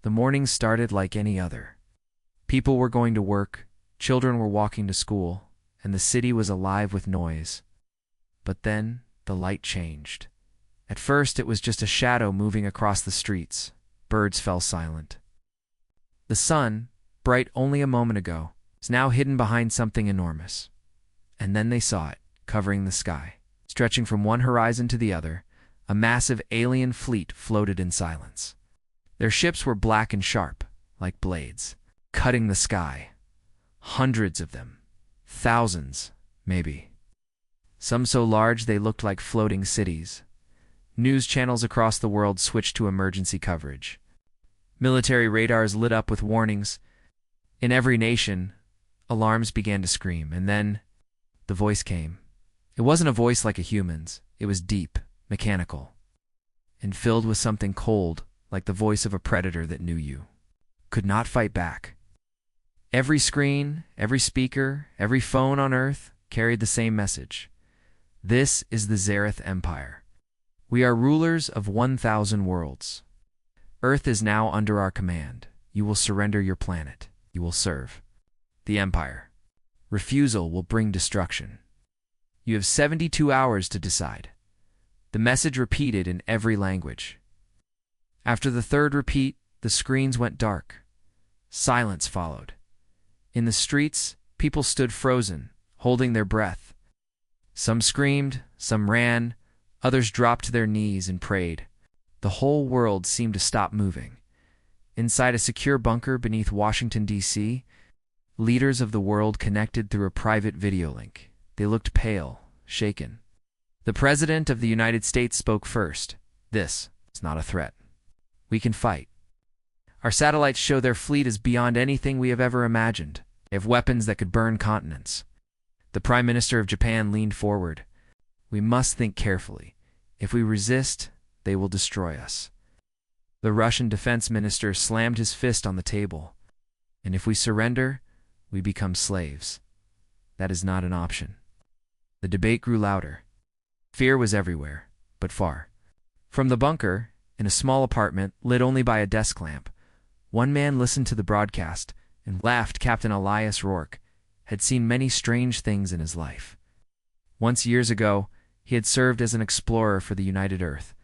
The morning started like any other. People were going to work, children were walking to school, and the city was alive with noise. But then the light changed. At first it was just a shadow moving across the streets. Birds fell silent. The sun, bright only a moment ago, is now hidden behind something enormous. And then they saw it, covering the sky. Stretching from one horizon to the other, a massive alien fleet floated in silence. Their ships were black and sharp, like blades, cutting the sky. Hundreds of them. Thousands, maybe. Some so large they looked like floating cities. News channels across the world switched to emergency coverage. Military radars lit up with warnings. In every nation, alarms began to scream, and then the voice came. It wasn't a voice like a human's. It was deep, mechanical, and filled with something cold, like the voice of a predator that knew you. Could not fight back. Every screen, every speaker, every phone on Earth carried the same message. This is the Zareth Empire. We are rulers of 1,000 worlds. Earth is now under our command. You will surrender your planet. You will serve the Empire. Refusal will bring destruction. You have 72 hours to decide. The message repeated in every language. After the third repeat, the screens went dark. Silence followed. In the streets, people stood frozen, holding their breath. Some screamed, some ran, others dropped to their knees and prayed. The whole world seemed to stop moving. Inside a secure bunker beneath Washington, D.C., leaders of the world connected through a private video link. They looked pale, shaken. The President of the United States spoke first. This is not a threat. We can fight. Our satellites show their fleet is beyond anything we have ever imagined. They have weapons that could burn continents. The Prime Minister of Japan leaned forward. We must think carefully. If we resist, they will destroy us. The Russian Defense Minister slammed his fist on the table. And if we surrender, we become slaves. That is not an option. The debate grew louder. Fear was everywhere, but far. From the bunker, in a small apartment lit only by a desk lamp, one man listened to the broadcast and laughed. Captain Elias Rourke had seen many strange things in his life. Once years ago, he had served as an explorer for the United Earth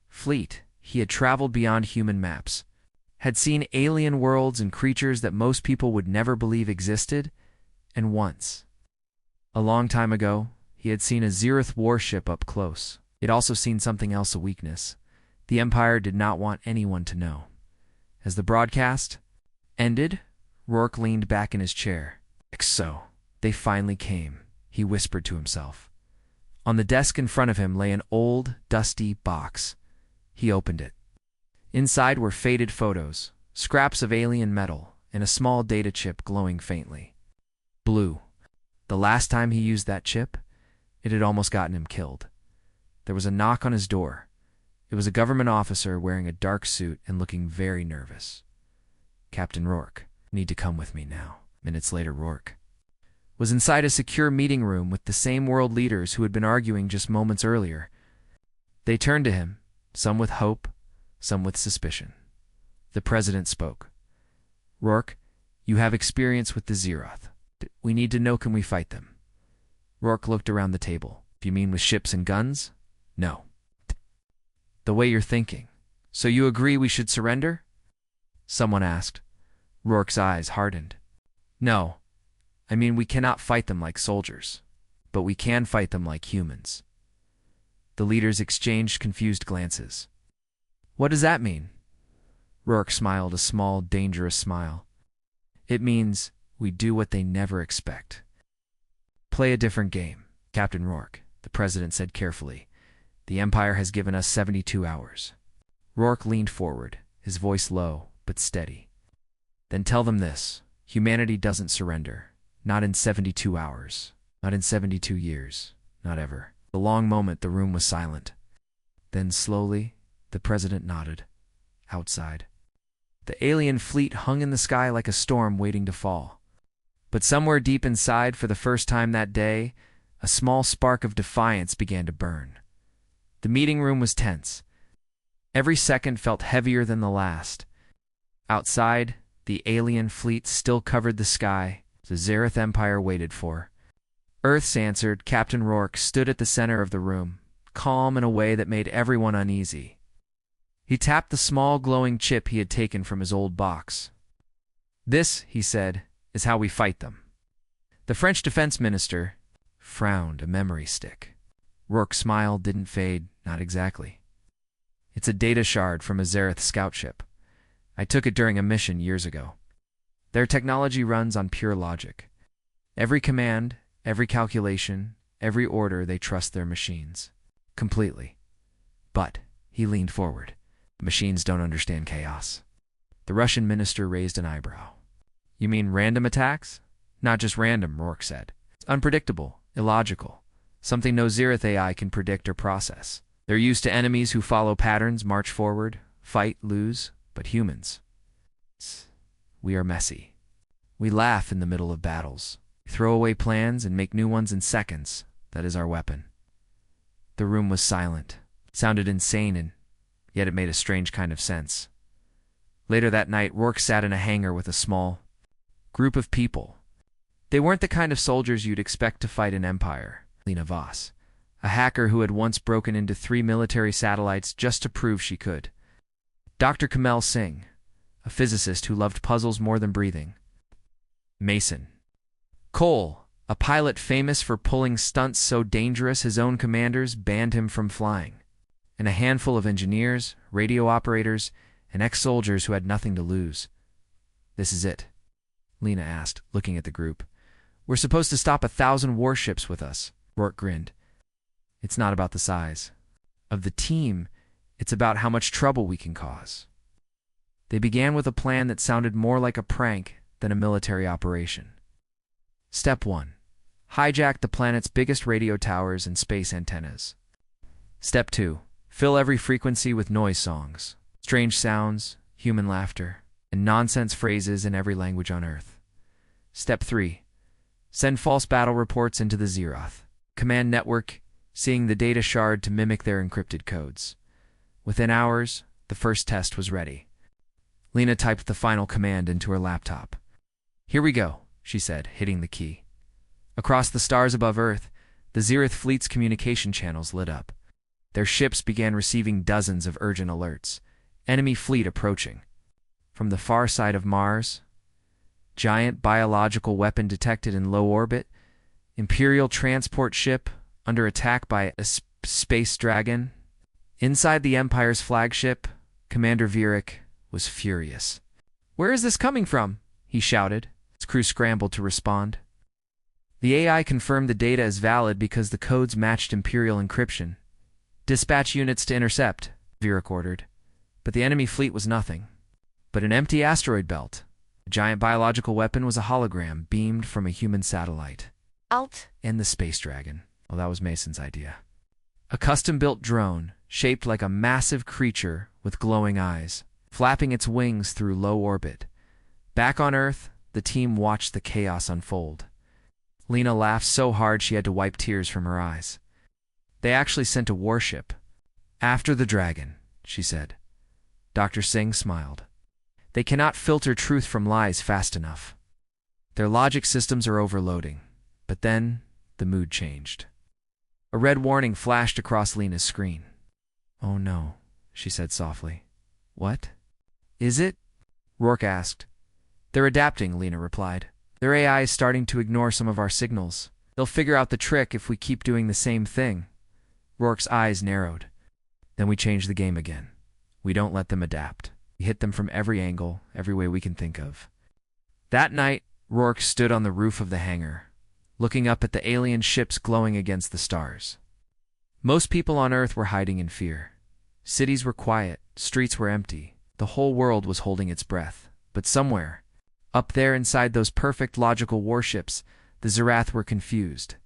Fleet. He had traveled beyond human maps, had seen alien worlds and creatures that most people would never believe existed, and once, a long time ago, he had seen a Zareth warship up close. He had also seen something else, a weakness. The Empire did not want anyone to know. As the broadcast ended, Rourke leaned back in his chair. So, they finally came, he whispered to himself. On the desk in front of him lay an old, dusty box. He opened it. Inside were faded photos, scraps of alien metal, and a small data chip glowing faintly. Blue. The last time he used that chip, it had almost gotten him killed. There was a knock on his door. It was a government officer wearing a dark suit and looking very nervous. Captain Rourke, need to come with me now. Minutes later, Rourke was inside a secure meeting room with the same world leaders who had been arguing just moments earlier. They turned to him, some with hope, some with suspicion. The president spoke. Rourke, you have experience with the Zareth. We need to know, can we fight them? Rourke looked around the table. If you mean with ships and guns? No. The way you're thinking. So you agree we should surrender? Someone asked. Rourke's eyes hardened. No. I mean, we cannot fight them like soldiers, but we can fight them like humans. The leaders exchanged confused glances. What does that mean? Rourke smiled a small, dangerous smile. It means we do what they never expect. Play a different game, Captain Rourke, the president said carefully. The Empire has given us 72 hours. Rourke leaned forward, his voice low but steady. Then tell them this. Humanity doesn't surrender. Not in 72 hours. Not in 72 years. Not ever. For a long moment the room was silent. Then slowly, the president nodded. Outside, the alien fleet hung in the sky like a storm waiting to fall. But somewhere deep inside, for the first time that day, a small spark of defiance began to burn. The meeting room was tense. Every second felt heavier than the last. Outside, the alien fleet still covered the sky the Zereth Empire waited for. Earth's answered. Captain Rourke stood at the center of the room, calm in a way that made everyone uneasy. He tapped the small glowing chip he had taken from his old box. "This," he said, "is how we fight them." The French defense minister frowned, a memory stick. Rourke's smile didn't fade, not exactly. "It's a data shard from a Zereth scout ship. I took it during a mission years ago. Their technology runs on pure logic. Every command, every calculation, every order, they trust their machines. Completely. But," he leaned forward, "machines don't understand chaos." The Russian minister raised an eyebrow. "You mean random attacks?" "Not just random," Rourke said. "It's unpredictable, illogical, something no Zereth AI can predict or process. They're used to enemies who follow patterns, march forward, fight, lose, but humans, we are messy. We laugh in the middle of battles, throw away plans and make new ones in seconds. That is our weapon." The room was silent. It sounded insane, and yet it made a strange kind of sense. Later that night, Rourke sat in a hangar with a small group of people. They weren't the kind of soldiers you'd expect to fight an empire. Lena Voss, a hacker who had once broken into 3 military satellites just to prove she could. Dr. Kamel Singh, a physicist who loved puzzles more than breathing. Mason Cole, a pilot famous for pulling stunts so dangerous his own commanders banned him from flying. And a handful of engineers, radio operators, and ex-soldiers who had nothing to lose. "This is it?" Lena asked, looking at the group. "We're supposed to stop 1,000 warships with us." Rourke grinned. "It's not about the size of the team. It's about how much trouble we can cause." They began with a plan that sounded more like a prank than a military operation. Step 1. Hijack the planet's biggest radio towers and space antennas. Step 2. Fill every frequency with noise songs, strange sounds, human laughter, and nonsense phrases in every language on Earth. Step 3. Send false battle reports into the Zereth command network, seeing the data shard to mimic their encrypted codes. Within hours, the first test was ready. Lena typed the final command into her laptop. "Here we go," she said, hitting the key. Across the stars above Earth, the Zereth fleet's communication channels lit up. Their ships began receiving dozens of urgent alerts. Enemy fleet approaching. From the far side of Mars, giant biological weapon detected in low orbit, Imperial transport ship under attack by a space dragon. Inside the Empire's flagship, Commander Vierick was furious. "Where is this coming from?" he shouted. His crew scrambled to respond. The AI confirmed the data as valid because the codes matched Imperial encryption. "Dispatch units to intercept," Vierick ordered. But the enemy fleet was nothing but an empty asteroid belt. The giant biological weapon was a hologram beamed from a human satellite. Alt. And the space dragon. Well, that was Mason's idea. A custom-built drone, shaped like a massive creature with glowing eyes, flapping its wings through low orbit. Back on Earth, the team watched the chaos unfold. Lena laughed so hard she had to wipe tears from her eyes. "They actually sent a warship. After the dragon," she said. Dr. Singh smiled. "They cannot filter truth from lies fast enough. Their logic systems are overloading." But then, the mood changed. A red warning flashed across Lena's screen. "Oh no," she said softly. "What? Is it?" Rourke asked. "They're adapting," Lena replied. "Their AI is starting to ignore some of our signals. They'll figure out the trick if we keep doing the same thing." Rourke's eyes narrowed. "Then we change the game again. We don't let them adapt. We hit them from every angle, every way we can think of." That night, Rourke stood on the roof of the hangar, looking up at the alien ships glowing against the stars. Most people on Earth were hiding in fear. Cities were quiet, streets were empty. The whole world was holding its breath. But somewhere, up there inside those perfect logical warships, the Zereth were confused.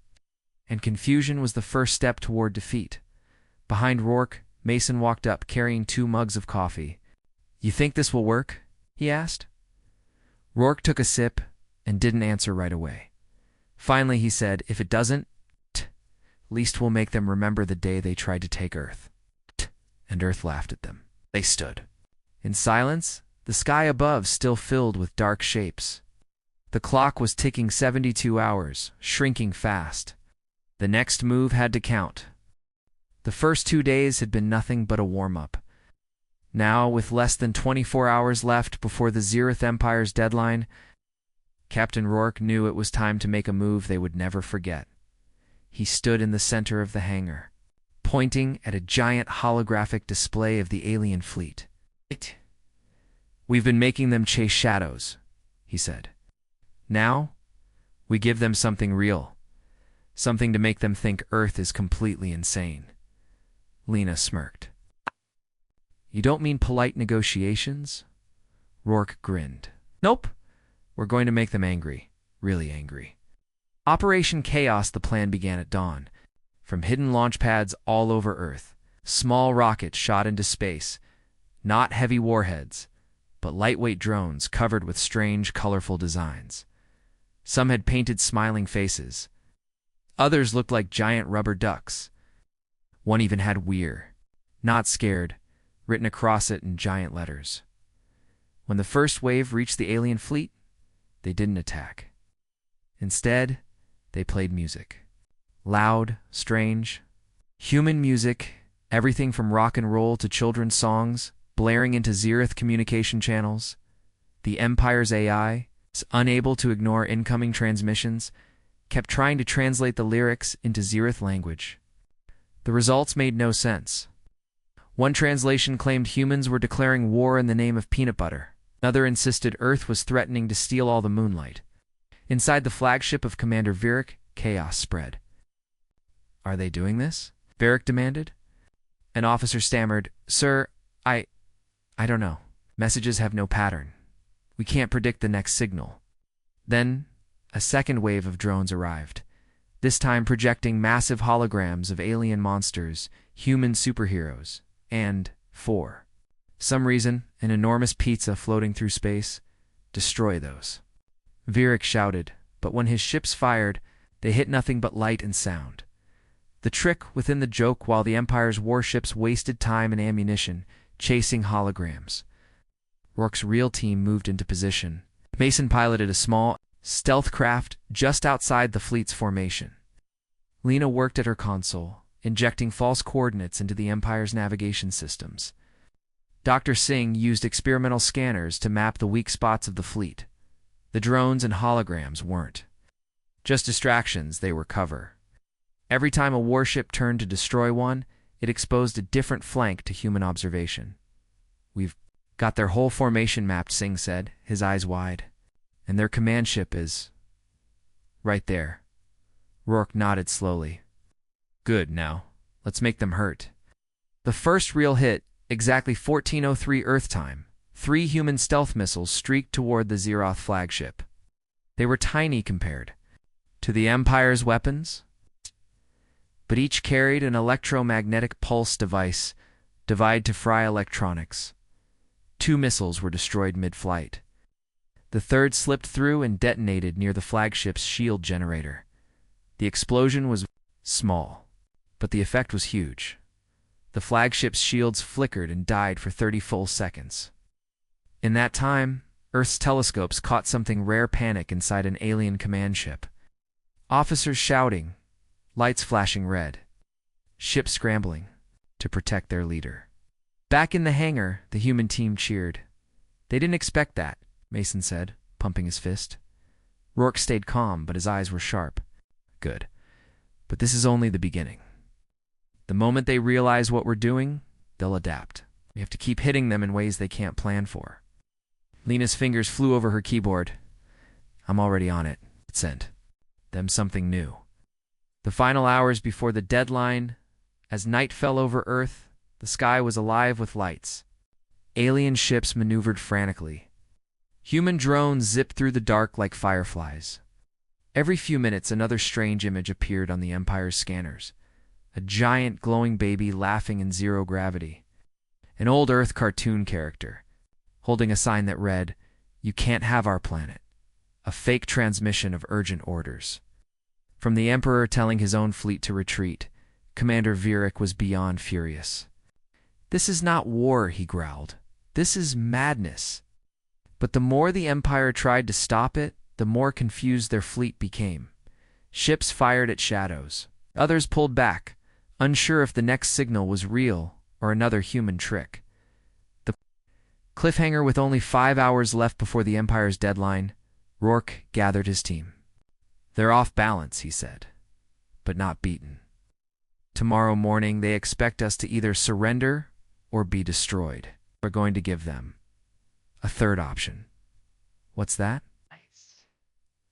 And confusion was the first step toward defeat. Behind Rourke, Mason walked up carrying 2 mugs of coffee. "You think this will work?" he asked. Rourke took a sip and didn't answer right away. Finally, he said, "If it doesn't, least we'll make them remember the day they tried to take Earth." And Earth laughed at them. They stood. In silence, the the sky above still filled with dark shapes. The clock was ticking 72 hours, shrinking fast. The next move had to count. The first 2 days had been nothing but a warm-up. Now, with less than 24 hours left before the Zereth Empire's deadline, Captain Rourke knew it was time to make a move they would never forget. He stood in the center of the hangar, pointing at a giant holographic display of the alien fleet. "We've been making them chase shadows," he said. "Now, we give them something real, something to make them think Earth is completely insane." Lena smirked. "You don't mean polite negotiations?" Rourke grinned. "Nope. We're going to make them angry, really angry." Operation Chaos, the plan began at dawn. From hidden launch pads all over Earth, small rockets shot into space, not heavy warheads, but lightweight drones covered with strange, colorful designs. Some had painted smiling faces. Others looked like giant rubber ducks. One even had "We're not scared" written across it in giant letters. When the first wave reached the alien fleet, they didn't attack. Instead, they played music. Loud, strange, human music, everything from rock and roll to children's songs, blaring into Zereth communication channels. The Empire's AI, unable to ignore incoming transmissions, kept trying to translate the lyrics into Zereth language. The results made no sense. One translation claimed humans were declaring war in the name of peanut butter. Another insisted Earth was threatening to steal all the moonlight. Inside the flagship of Commander Virik, chaos spread. "Are they doing this?" Virik demanded. An officer stammered, "Sir, I don't know. Messages have no pattern. We can't predict the next signal." Then, a second wave of drones arrived, this time projecting massive holograms of alien monsters, human superheroes, and, for some reason, an enormous pizza floating through space. "Destroy those." Virik shouted, but when his ships fired, they hit nothing but light and sound. The trick within the joke, while the Empire's warships wasted time and ammunition chasing holograms. Rourke's real team moved into position. Mason piloted a small stealth craft just outside the fleet's formation. Lena worked at her console, injecting false coordinates into the Empire's navigation systems. Dr. Singh used experimental scanners to map the weak spots of the fleet. The drones and holograms weren't just distractions, they were cover. Every time a warship turned to destroy one, it exposed a different flank to human observation. "We've got their whole formation mapped," Singh said, his eyes wide. "And their command ship is right there." Rourke nodded slowly. "Good, now, let's make them hurt." The first real hit, exactly 14:03 Earth time, 3 human stealth missiles streaked toward the Zeroth flagship. They were tiny compared to the Empire's weapons, but each carried an electromagnetic pulse device designed to fry electronics. 2 missiles were destroyed mid-flight. The third slipped through and detonated near the flagship's shield generator. The explosion was small, but the effect was huge. The flagship's shields flickered and died for 30 full seconds. In that time, Earth's telescopes caught something rare: panic inside an alien command ship. Officers shouting, lights flashing red, ships scrambling to protect their leader. Back in the hangar, the human team cheered. "They didn't expect that," Mason said, pumping his fist. Rourke stayed calm, but his eyes were sharp. "Good. But this is only the beginning. The moment they realize what we're doing, they'll adapt. We have to keep hitting them in ways they can't plan for." Lena's fingers flew over her keyboard. "I'm already on it." Sent them something new. The final hours before the deadline, as night fell over Earth, the sky was alive with lights. Alien ships maneuvered frantically. Human drones zipped through the dark like fireflies. Every few minutes, another strange image appeared on the Empire's scanners. A giant glowing baby laughing in zero gravity. An old Earth cartoon character, holding a sign that read, "You can't have our planet." A fake transmission of urgent orders. From the Emperor telling his own fleet to retreat, Commander Virik was beyond furious. "This is not war," he growled. "This is madness. But the more the Empire tried to stop it, the more confused their fleet became. Ships fired at shadows. Others pulled back, unsure if the next signal was real or another human trick. The cliffhanger with only 5 hours left before the Empire's deadline, Rourke gathered his team. "They're off balance," he said, "but not beaten. Tomorrow morning they expect us to either surrender or be destroyed. We're going to give them a third option." "What's that?"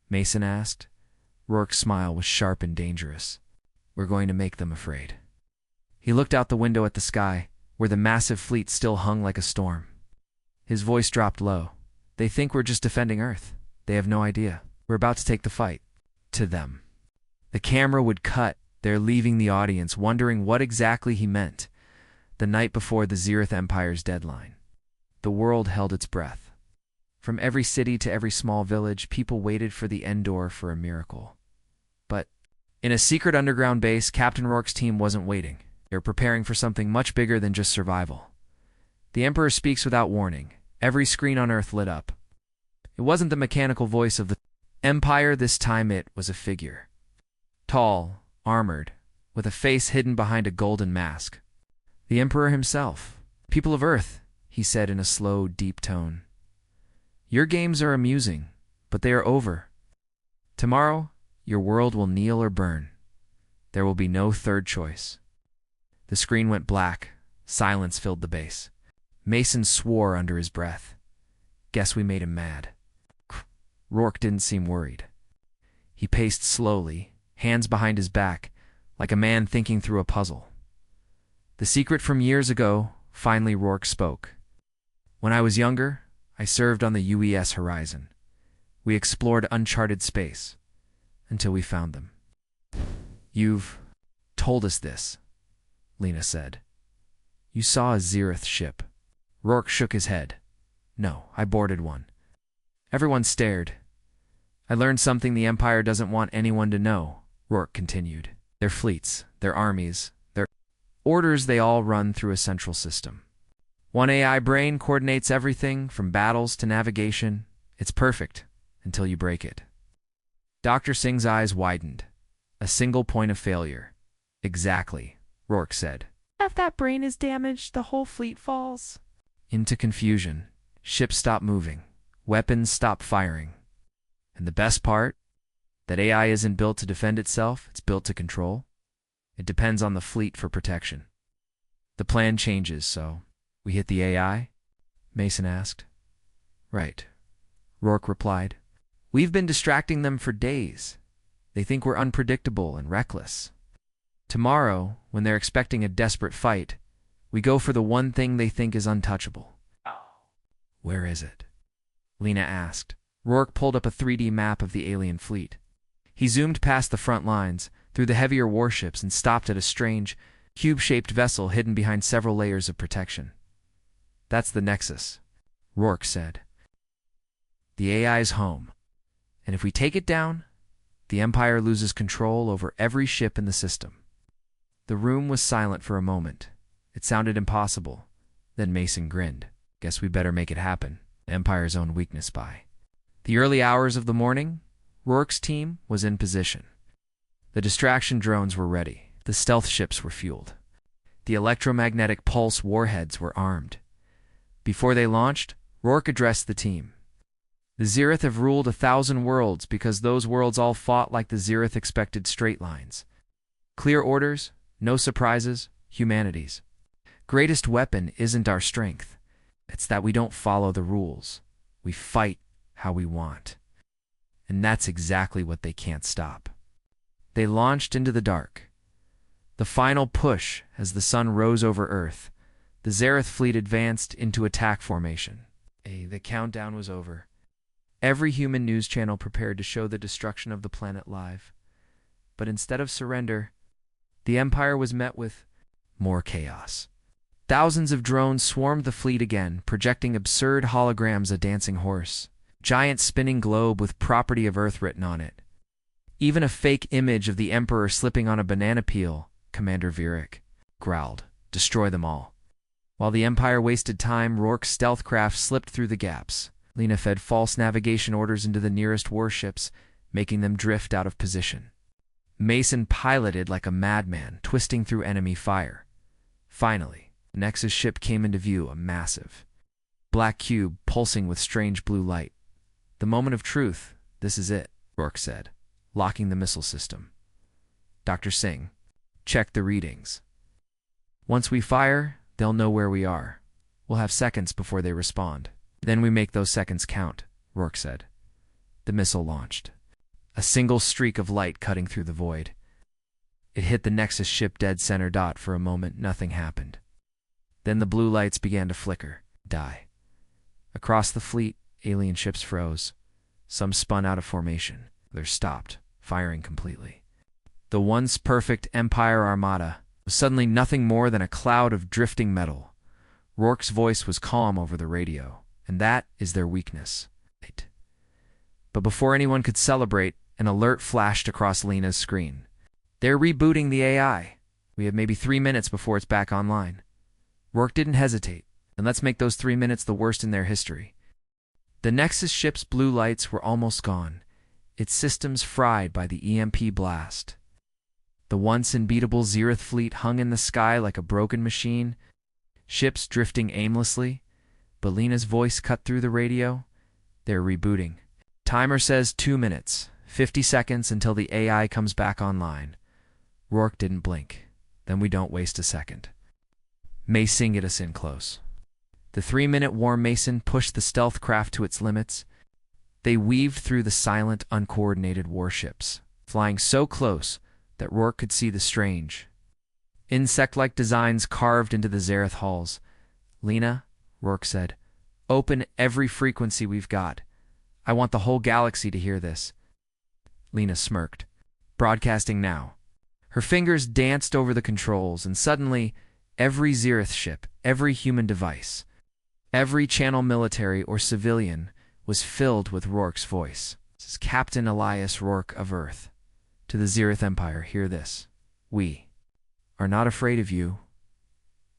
Mason asked. Rourke's smile was sharp and dangerous. "We're going to make them afraid." He looked out the window at the sky, where the massive fleet still hung like a storm. His voice dropped low. "They think we're just defending Earth. They have no idea. We're about to take the fight to them." The camera would cut, there leaving the audience wondering what exactly he meant. The night before the Zirith Empire's deadline, the world held its breath. From every city to every small village, people waited for the Endor for a miracle. But in a secret underground base, Captain Rourke's team wasn't waiting. They were preparing for something much bigger than just survival. The Emperor speaks without warning. Every screen on Earth lit up. It wasn't the mechanical voice of the Empire this time, it was a figure. Tall, armored, with a face hidden behind a golden mask. The Emperor himself. "People of Earth," he said in a slow, deep tone. "Your games are amusing, but they are over. Tomorrow, your world will kneel or burn. There will be no third choice." The screen went black. Silence filled the base. Mason swore under his breath. "Guess we made him mad." Rourke didn't seem worried. He paced slowly, hands behind his back, like a man thinking through a puzzle. "The secret from years ago," finally Rourke spoke. "When I was younger, I served on the UES Horizon. We explored uncharted space, until we found them." "You've told us this," Lena said. "You saw a Zirith ship." Rourke shook his head. "No, I boarded one." Everyone stared. "I learned something the Empire doesn't want anyone to know," Rourke continued. "Their fleets, their armies, their orders, they all run through a central system. One AI brain coordinates everything from battles to navigation. It's perfect until you break it." Dr. Singh's eyes widened. "A single point of failure." "Exactly," Rourke said. "If that brain is damaged, the whole fleet falls." Into confusion. Ships stop moving. Weapons stop firing. And the best part? That AI isn't built to defend itself, it's built to control. It depends on the fleet for protection. The plan changes, so we hit the AI? Mason asked. "Right," Rourke replied. "We've been distracting them for days. They think we're unpredictable and reckless. Tomorrow, when they're expecting a desperate fight, we go for the one thing they think is untouchable." "Where is it?" Lena asked. Rourke pulled up a 3D map of the alien fleet. He zoomed past the front lines, through the heavier warships, and stopped at a strange, cube-shaped vessel hidden behind several layers of protection. "That's the Nexus," Rourke said. "The AI's home. And if we take it down, the Empire loses control over every ship in the system." The room was silent for a moment. It sounded impossible. Then Mason grinned. "Guess we better make it happen. The Empire's own weakness by." The early hours of the morning, Rourke's team was in position. The distraction drones were ready. The stealth ships were fueled. The electromagnetic pulse warheads were armed. Before they launched, Rourke addressed the team. "The Zirith have ruled 1,000 worlds because those worlds all fought like the Zirith expected straight lines. Clear orders, no surprises, humanities. Greatest weapon isn't our strength. It's that we don't follow the rules. We fight how we want. And that's exactly what they can't stop." They launched into the dark. The final push as the sun rose over Earth. The Zereth fleet advanced into attack formation. The countdown was over. Every human news channel prepared to show the destruction of the planet live. But instead of surrender, the Empire was met with more chaos. Thousands of drones swarmed the fleet again, projecting absurd holograms, a dancing horse, giant spinning globe with property of Earth written on it. Even a fake image of the Emperor slipping on a banana peel. Commander Virik growled, "Destroy them all." While the Empire wasted time, Rourke's stealth craft slipped through the gaps. Lena fed false navigation orders into the nearest warships, making them drift out of position. Mason piloted like a madman, twisting through enemy fire. Finally, the Nexus ship came into view, a massive black cube pulsing with strange blue light. The moment of truth. This is it, Rourke said, locking the missile system. Dr. Singh, check the readings. Once we fire, they'll know where we are. We'll have seconds before they respond. Then we make those seconds count, Rourke said. The missile launched. A single streak of light cutting through the void. It hit the Nexus ship dead center. For a moment, nothing happened. Then the blue lights began to flicker, die. Across the fleet, alien ships froze. Some spun out of formation. Others stopped, firing completely. The once perfect Empire Armada was suddenly nothing more than a cloud of drifting metal. Rourke's voice was calm over the radio, and that is their weakness. But before anyone could celebrate, an alert flashed across Lena's screen. They're rebooting the AI. We have maybe 3 minutes before it's back online. Rourke didn't hesitate, and let's make those 3 minutes the worst in their history. The Nexus ship's blue lights were almost gone, its systems fried by the EMP blast. The once unbeatable Zereth fleet hung in the sky like a broken machine, ships drifting aimlessly, but Lena's voice cut through the radio. They're rebooting. Timer says 2 minutes, 50 seconds until the AI comes back online. Rourke didn't blink. Then we don't waste a second. Mason get us in close. The 3-minute warm Mason pushed the stealth craft to its limits. They weaved through the silent, uncoordinated warships, flying so close that Rourke could see the strange, insect-like designs carved into the Zereth hulls. Lena, Rourke said, open every frequency we've got. I want the whole galaxy to hear this. Lena smirked. Broadcasting now. Her fingers danced over the controls, and suddenly, every Zereth ship, every human device, every channel military or civilian was filled with Rourke's voice. This is Captain Elias Rourke of Earth. To the Zereth Empire, hear this. We are not afraid of you.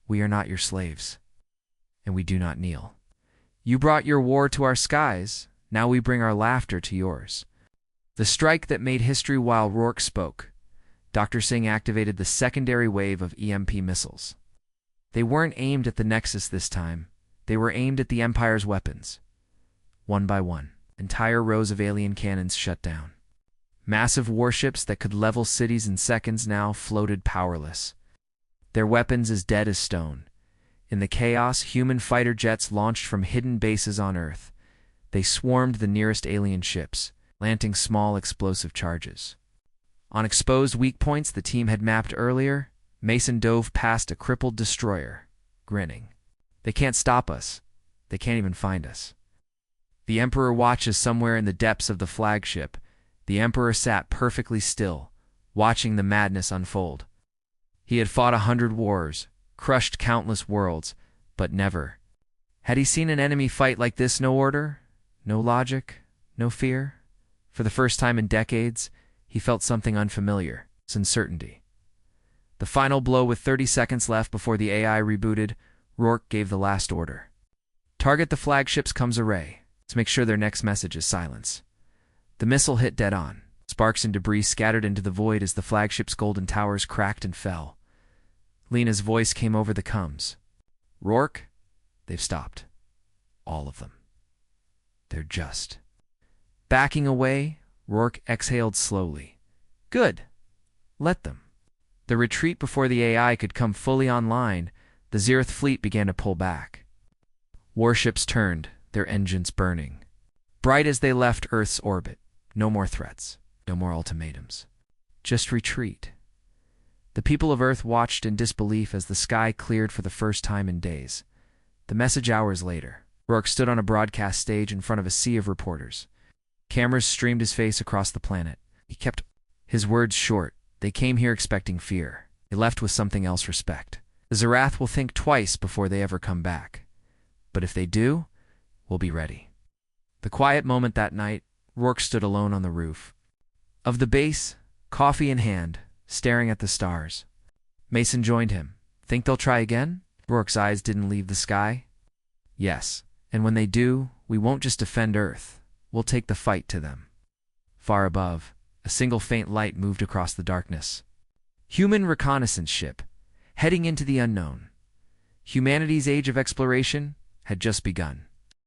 We are not your slaves. And we do not kneel. You brought your war to our skies. Now we bring our laughter to yours. The strike that made history while Rourke spoke. Dr. Singh activated the secondary wave of EMP missiles. They weren't aimed at the Nexus this time. They were aimed at the Empire's weapons. One by one, entire rows of alien cannons shut down. Massive warships that could level cities in seconds now floated powerless. Their weapons as dead as stone. In the chaos, human fighter jets launched from hidden bases on Earth. They swarmed the nearest alien ships, planting small explosive charges. On exposed weak points the team had mapped earlier, Mason dove past a crippled destroyer, grinning. They can't stop us. They can't even find us. The Emperor watches somewhere in the depths of the flagship. The Emperor sat perfectly still, watching the madness unfold. He had fought 100 wars, crushed countless worlds, but never had he seen an enemy fight like this. No order, no logic, no fear. For the first time in decades, he felt something unfamiliar, uncertainty. The final blow with 30 seconds left before the AI rebooted, Rourke gave the last order. Target the flagship's comms array. Let's make sure their next message is silence. The missile hit dead on. Sparks and debris scattered into the void as the flagship's golden towers cracked and fell. Lena's voice came over the comms. Rourke, they've stopped. All of them. They're just backing away. Rourke exhaled slowly. Good. Let them. The retreat before the AI could come fully online, the Zereth fleet began to pull back. Warships turned, their engines burning. Bright as they left Earth's orbit. No more threats. No more ultimatums. Just retreat. The people of Earth watched in disbelief as the sky cleared for the first time in days. The message hours later. Rourke stood on a broadcast stage in front of a sea of reporters. Cameras streamed his face across the planet. He kept his words short. They came here expecting fear. They left with something else: respect. The Zerath will think twice before they ever come back. But if they do, we'll be ready. The quiet moment that night, Rourke stood alone on the roof of the base, coffee in hand, staring at the stars. Mason joined him. Think they'll try again? Rourke's eyes didn't leave the sky. Yes. And when they do, We won't just defend Earth, we'll take the fight to them. Far above, a single faint light moved across the darkness. Human reconnaissance ship, heading into the unknown. Humanity's age of exploration had just begun.